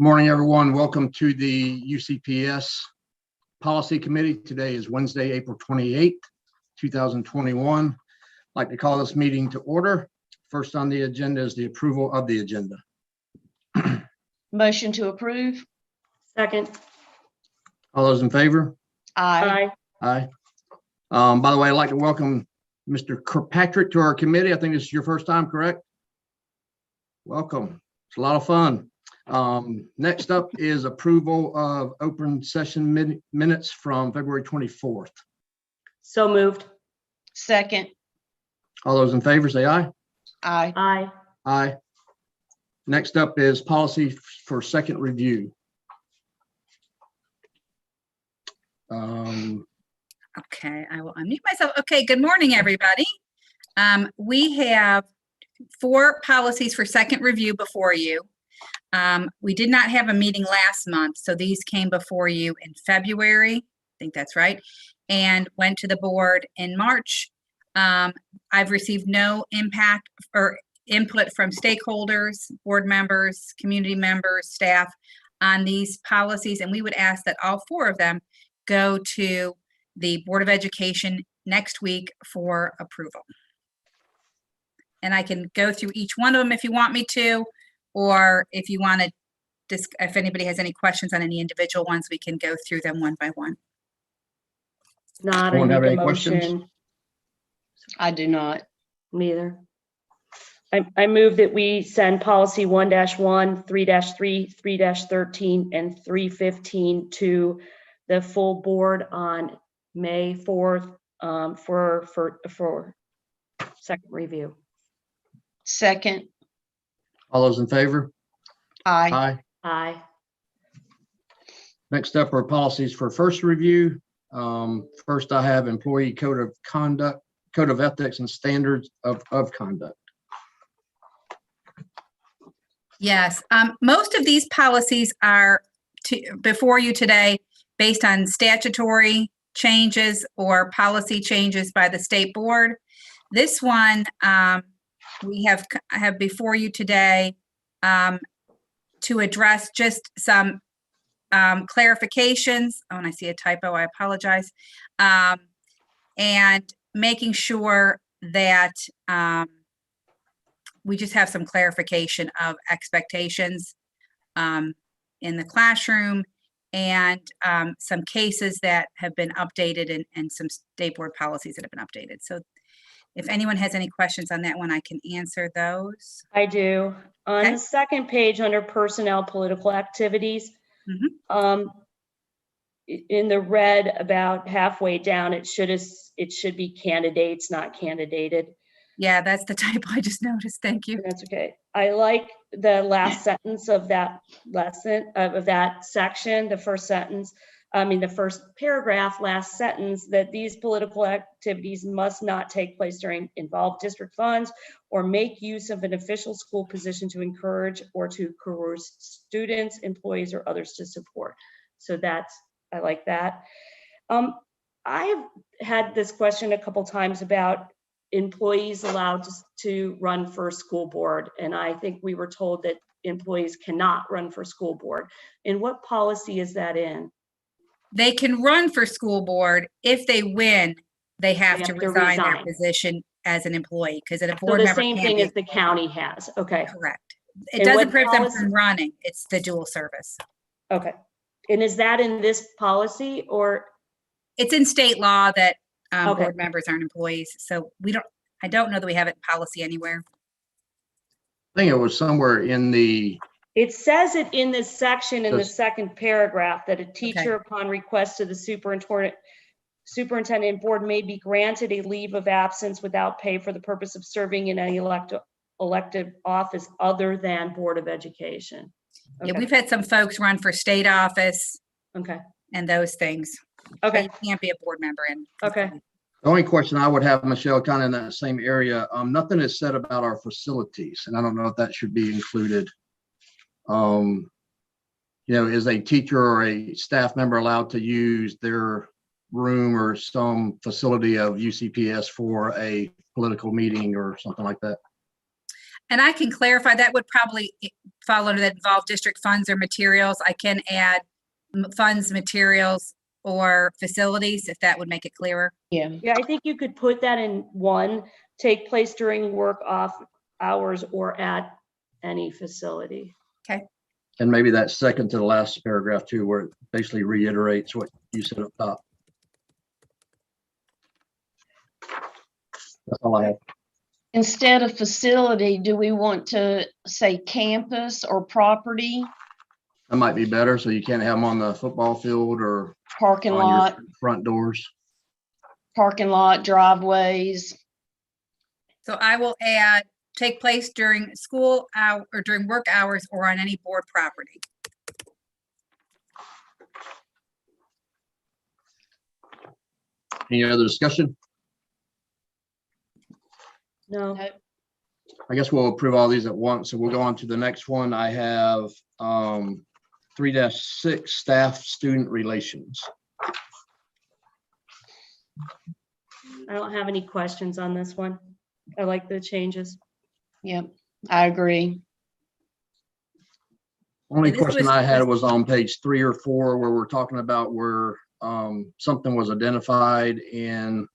Morning, everyone. Welcome to the UCPS Policy Committee. Today is Wednesday, April 28th, 2021. I'd like to call this meeting to order. First on the agenda is the approval of the agenda. Motion to approve. Second. All those in favor? Aye. Aye. By the way, I'd like to welcome Mr. Kirkpatrick to our committee. I think this is your first time, correct? Welcome. It's a lot of fun. Next up is approval of open session minutes from February 24th. So moved. Second. All those in favor say aye. Aye. Aye. Aye. Next up is policy for second review. Okay, I will unmute myself. Okay, good morning, everybody. We have 4 policies for second review before you. We did not have a meeting last month, so these came before you in February, I think that's right, and went to the board in March. I've received no impact or input from stakeholders, board members, community members, staff on these policies, and we would ask that all 4 of them go to the Board of Education next week for approval. And I can go through each one of them if you want me to, or if you want to, if anybody has any questions on any individual ones, we can go through them one by one. Not Anyone have a any motion. questions? I do not. Neither. I move that we send policy 1-1, 3-3, 3-13, and 315 to the full board on May 4th for second review. Second. All those in favor? Aye. Aye. Aye. Next up are policies for first review. First, I have employee code of conduct, code of ethics and standards of conduct. Yes, most of these policies are before you today based on statutory changes or policy changes by the state board. This one we have before you today to address just some clarifications. Oh, and I see a typo, I apologize. And making sure that we just have some clarification of expectations in the classroom and some cases that have been updated and some state board policies that have been updated. So if anyone has any questions on that one, I can answer those. I do. On Okay. the second page under personnel political activities, in the red about halfway down, it should be candidates, not candidated. Yeah, that's the typo I just noticed. Thank you. That's okay. I like the last sentence of that lesson of that section, the first sentence. The first paragraph, last sentence, that these political activities must not take place during involve district funds or make use of an official school position to encourage or to coerce students, employees, or others to support. So I like that. I've had this question a couple times about employees allowed to run for school board. And I think we were told that employees cannot run for school board. And what policy is that in? They can run for school board. If they win, they have to resign their position as an employee because a board So the member same can't thing be as the county has. Okay. correct. It And doesn't what prevent them policy- from running. It's the dual service. Okay. And is that in this policy or? It's in state law that Okay. board members aren't employees. So I don't know that we have it in policy anywhere. I think it was somewhere in the, It says it in this section in the Does- second paragraph that a teacher upon request of the superintendent board may be granted a leave of absence without pay for the purpose of serving in any elective office other than Board of Education. Yeah, Okay. we've had some folks run for state office Okay. and those things. But Okay. you can't be a board member and. Okay. the only question I would have, Michelle, kind of in that same area, nothing is said about our facilities, and I don't know if that should be included. Is a teacher or a staff member allowed to use their room or some facility of UCPS for a political meeting or something like that? And I can clarify, that would probably fall under that involve district funds or materials, I can add funds, materials, or facilities, if that would make it clearer. Yeah. Yeah, I think you could put that in one, take place during work off hours or at any facility. And maybe that second to the last paragraph too, where it basically reiterates what you said up top. That's all I have. Instead of facility, do we want to say campus or property, That might be better, so you can't have them on the football field or parking on lot, your front doors. driveways? So I will add, take place during school hour or during work hours or on any board property. Any other discussion? No, I guess we'll approve all these at once. So we'll go on to the next one. I have 3-6 staff student relations. I don't have any questions on this one. I like the changes. Yep, I agree. Only Yeah, this question was- I had was on page 3 or 4, where we're talking about where something was identified and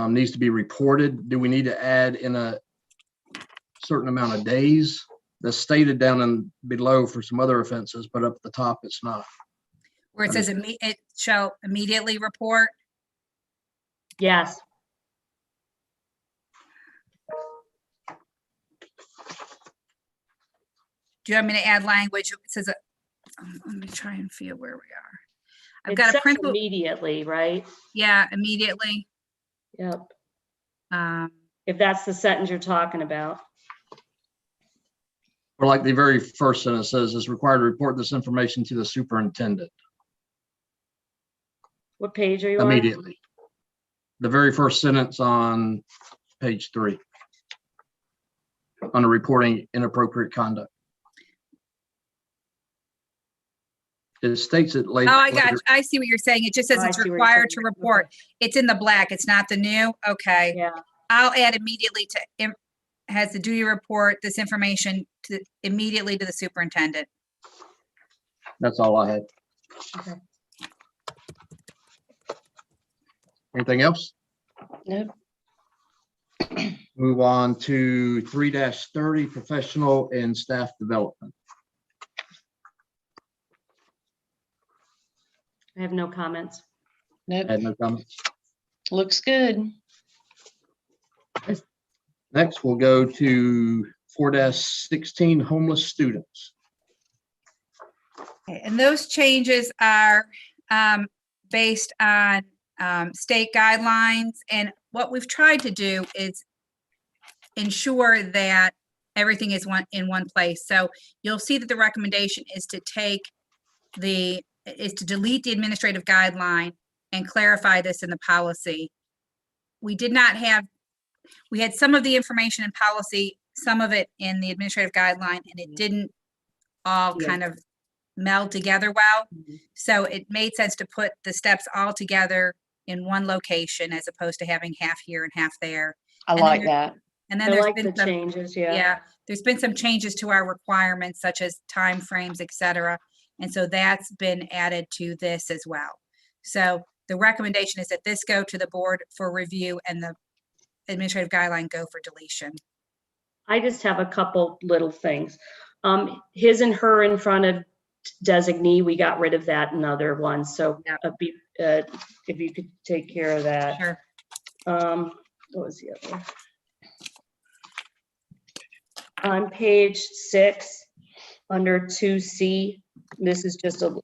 needs to be reported. Do we need to add in a certain amount of days? That's stated down and below for some other offenses, but up at the top, it's not. Where it says it shall immediately report. Yes, Do you want me to add language? It says, let me try and feel where we are. I've it got a says print, immediately, right? yeah, immediately. Yep. Um, If that's the sentence you're talking about. Or like the very first sentence says, is required to report this information to the superintendent What page are you on? immediately. The very first sentence on page 3. On the reporting inappropriate conduct. It states it later. Oh, I got, I see what you're saying. It just says Oh, I it's see what you're required to saying. report. It's in the black. It's not the new. Okay. Yeah, I'll add immediately to, has the duty report this information to immediately to the superintendent. That's all I had. okay. Anything else? Nope. Move on to 3-30, professional and staff development. I have no comments. Nope. Had no comments. Looks good. Next, we'll go to 4-16, homeless students. Okay, and those changes are based on state guidelines. And what we've tried to do is ensure that everything is in one place. So you'll see that the recommendation is to delete the administrative guideline and clarify this in the policy. We had some of the information in policy, some of it in the administrative guideline, and it didn't all Yeah. kind of meld together well. Mhm. So it made sense to put the steps all together in one location as opposed to having half here and half there. I And then like there- that. And then I there's like the been some, changes, yeah. yeah, there's been some changes to our requirements such as timeframes, et cetera. And so that's been added to this as well. So the recommendation is that this go to the board for review and the administrative guideline go for deletion. I just have a couple little things. His and her in front of designee, we got rid of that in other ones, so Yep. if you could take care of that. Sure. What was the other? On page 6, under 2C, this is just a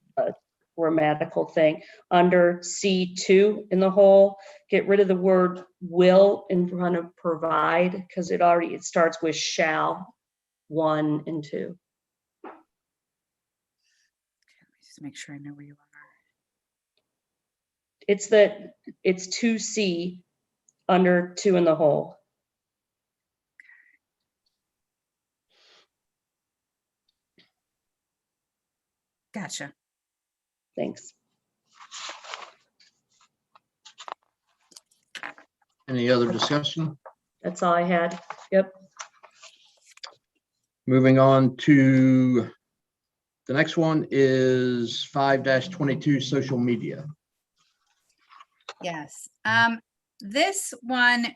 grammatical thing. Under C2 in the whole, get rid of the word will in front of provide, because it starts with shall, 1 and 2. Just make sure I know where you are. It's 2C under 2 in the whole. Gotcha. Thanks. Any other discussion? That's all I had. Yep. Moving on to the next one is 5-22 social media. Yes. This one,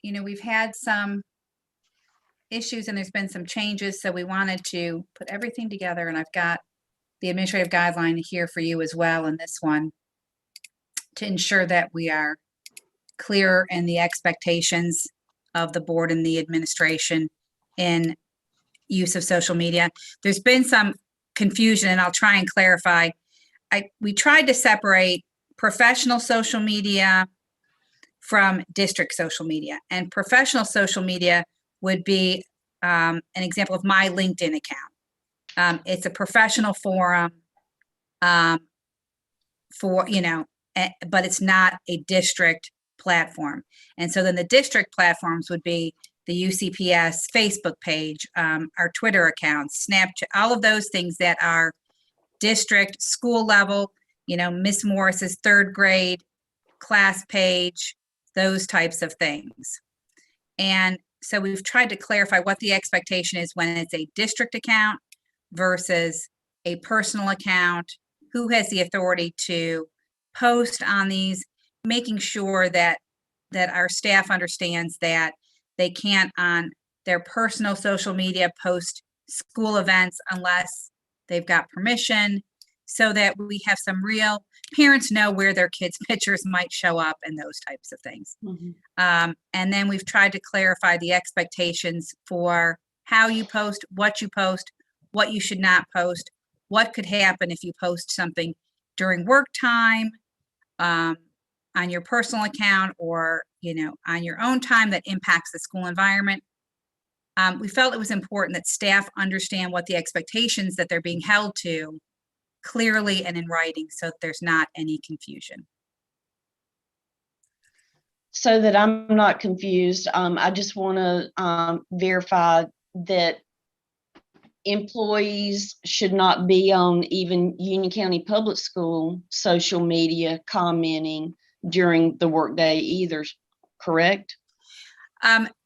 we've had some issues and there's been some changes, so we wanted to put everything together, and I've got the administrative guideline here for you as well in this one to ensure that we are clear in the expectations of the board and the administration in use of social media. There's been some confusion, and I'll try and clarify. We tried to separate professional social media from district social media, and professional social media would be an example of my LinkedIn account. It's a professional forum for, but it's not a district platform. And so then the district platforms would be the UCPS Facebook page, our Twitter accounts, Snapchat, all of those things that are district school level, Miss Morris's third grade class page, those types of things. And so we've tried to clarify what the expectation is when it's a district account versus a personal account, who has the authority to post on these, making sure that our staff understands that they can't on their personal social media post school events unless they've got permission, so that we have some real parents know where their kids' pictures might show up and those types of things. Mhm. And then we've tried to clarify the expectations for how you post, what you should not post, what could happen if you post something during work time, on your personal account, or on your own time that impacts the school environment. We felt it was important that staff understand what the expectations that they're being held to clearly and in writing, so that there's not any confusion. So that I'm not confused, I just want to verify that employees should not be on even Union County Public School social media commenting during the workday either, correct?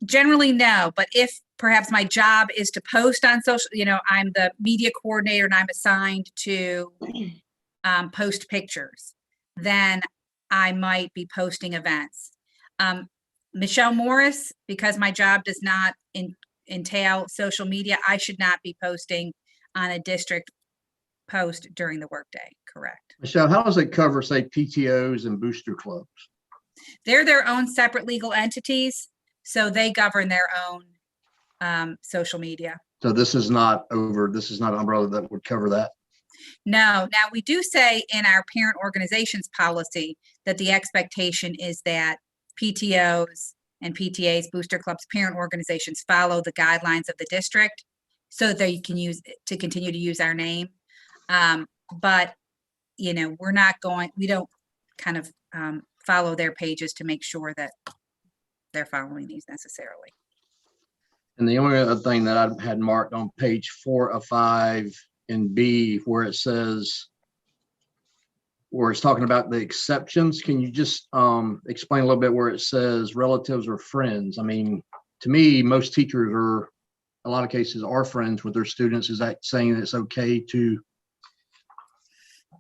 Generally, no, but if perhaps my job is to post on social, I'm the media coordinator and I'm assigned to post pictures, then I might be posting events. Michelle Morris, because my job does not entail social media, I should not be posting on a district post during the workday, correct? Michelle, how does it cover, say, PTOs and booster clubs? They're their own separate legal entities, so they govern their own social media. So this is not an umbrella that would cover that? No. Now, we do say in our parent organizations policy that the expectation is that PTOs and PTAs, booster clubs, parent organizations follow the guidelines of the district so that they can continue to use our name. But, we don't kind of follow their pages to make sure that they're following these necessarily. And the only other thing that I had marked on page 4 of 5 in B, where it's talking about the exceptions, can you just explain a little bit where it says relatives or friends? I mean, to me, most teachers are, a lot of cases, are friends with their students. Is that saying that it's okay to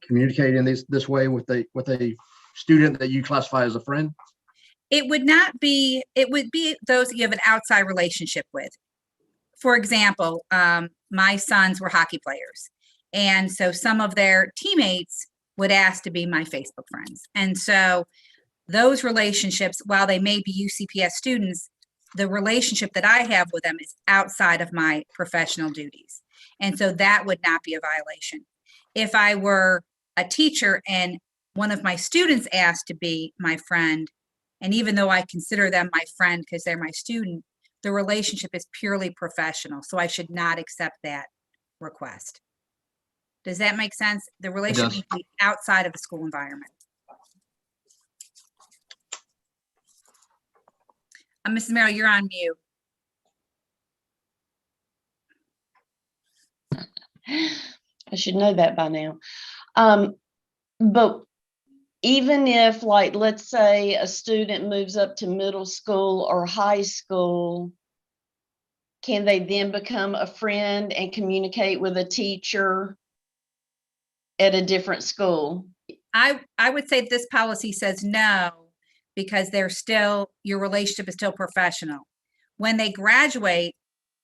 communicate in this way with a student that you classify as a friend? It would not be, it would be those you have an outside relationship with. For example, my sons were hockey players, and so some of their teammates would ask to be my Facebook friends. And so those relationships, while they may be UCPS students, the relationship that I have with them is outside of my professional duties. And so that would not be a violation. If I were a teacher and one of my students asked to be my friend, and even though I consider them my friend because they're my student, the relationship is purely professional. So I should not accept that request. Does that make sense? The relationship needs to be outside of the school environment. Mrs. Merrill, you're on mute. I should know that by now. But even if, like, let's say a student moves up to middle school or high school can they then become a friend and communicate with a teacher at a different school? I would say this policy says no, because they're still, your relationship is still professional. When they graduate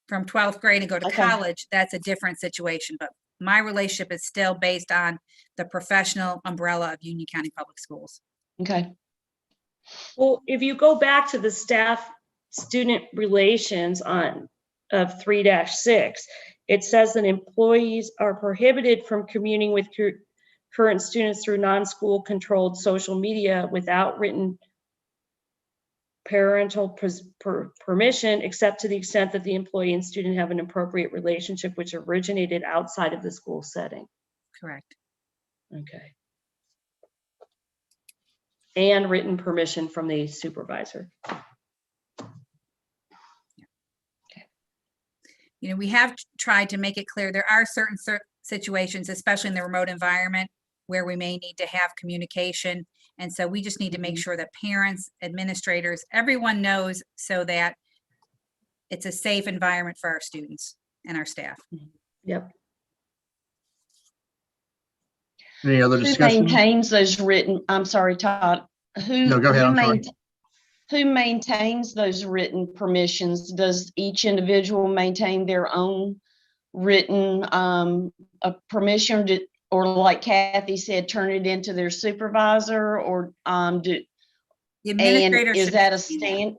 from 12th grade and go to Okay. college, that's a different situation. But my relationship is still based on the professional umbrella of Union County Public Schools. Okay. Well, if you go back to the staff student relations on of 3-6, it says that employees are prohibited from communing with current students through non-school controlled social media without written parental permission, except to the extent that the employee and student have an appropriate relationship which originated outside of the school setting. Correct. Okay. And written permission from the supervisor. You know, we have tried to make it clear there are certain situations, especially in the remote environment, where we may need to have communication. And so we just need to make sure that parents, administrators, everyone knows, so that it's a safe environment for our students and our staff. Yep. Any other Who discussion? maintains those written, I'm sorry, Todd, No, go ahead, I'm sorry. who maintains those written permissions? Does each individual maintain their own written a permission, or like Kathy said, turn it into their supervisor, or The and administrator is should that a maintain that. stand?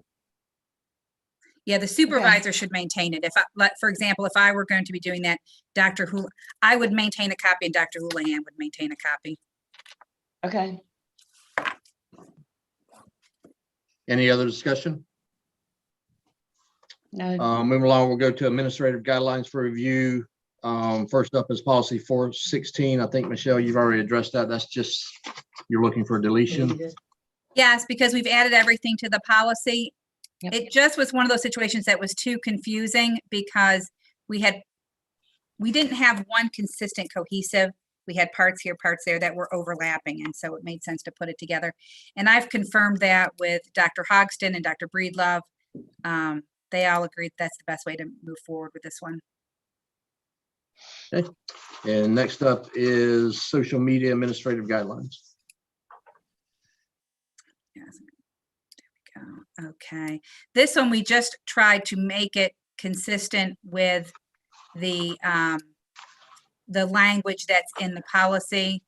Yeah, the supervisor should maintain it. If I, like, for example, if I were going to be doing that, I would maintain a copy and Dr. Houlihan would maintain a copy. Okay. Any other discussion? No. Moving along, we'll go to administrative guidelines for review. First up is policy 416. I think, Michelle, you've already addressed that. That's just, you're looking for deletion. Yes, because we've added everything to the policy. Yep. It just was one of those situations that was too confusing, because we didn't have one consistent cohesive. We had parts here, parts there that were overlapping. And so it made sense to put it together. And I've confirmed that with Dr. Hogston and Dr. Breedlove. They all agreed that's the best way to move forward with this one. Okay. And next up is social media administrative guidelines. Yes. There we go. Okay. This one, we just tried to make it consistent with the language that's in the policy,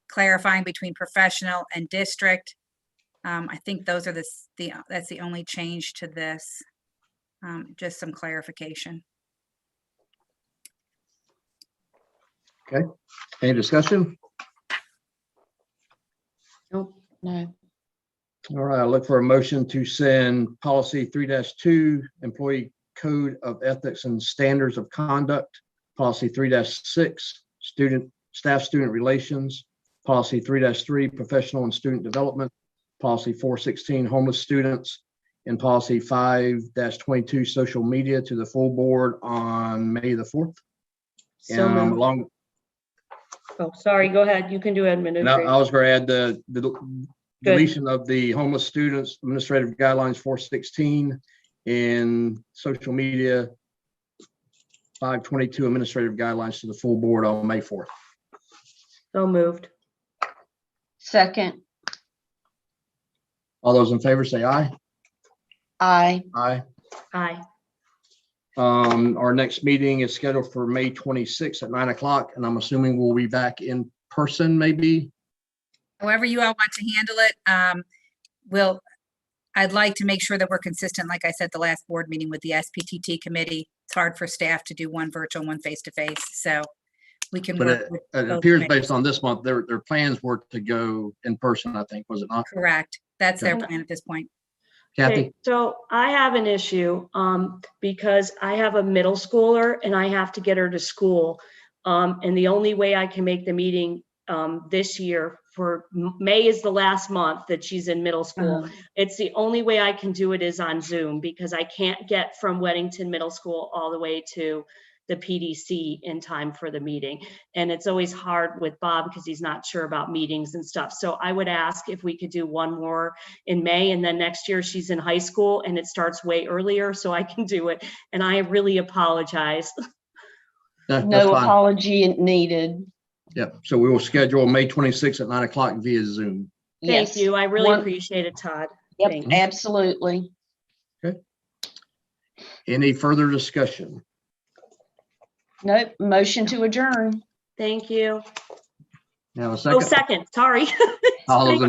clarifying between professional and district. I think those are that's the only change to this. Just some clarification. Okay. Any discussion? Nope. No. All right, I'll look for a motion to send policy 3-2, employee code of ethics and standards of conduct, policy 3-6, staff student relations, policy 3-3, professional and student development, policy 416, homeless students, and policy 5-22, social media, to the full board on May the 4th. So moved. Along, Oh, sorry, go ahead. You can do and I administrative. was going to add the deletion of the homeless students administrative guidelines 416 and social media 522 administrative guidelines to the full board on May 4th. So moved. Second. All those in favor say aye. Aye. Aye. Aye. Our next meeting is scheduled for May 26th at 9 o'clock, and I'm assuming we'll be back in person maybe. However you all want to handle it, I'd like to make sure that we're consistent. Like I said, the last board meeting with the SPTT committee, it's hard for staff to do one virtual, one face-to-face. So we can But work it with it both appears committees. based on this month, their plans were to go in person, I think, was it not? Correct. That's their Okay. plan at this point. Kathy? Okay, so I have an issue because I have a middle schooler and I have to get her to school. And the only way I can make the meeting this year, for May is the last month that she's in middle school. It's the only way I can do it is on Zoom, because I can't get from Weddington Middle School all the way to the PDC in time for the meeting. And it's always hard with Bob because he's not sure about meetings and stuff. So I would ask if we could do one more in May, and then next year she's in high school and it starts way earlier, so I can do it. And I really apologize. That's No fine. apology needed. Yep. So we will schedule May 26th at 9 o'clock via Zoom. Thank Yes. you. I really One- appreciate it, Todd. Yep, Thanks. absolutely. Any further discussion? Nope, motion to adjourn. Thank you. Now a Oh, second. second, sorry. All those in Thank you. favor?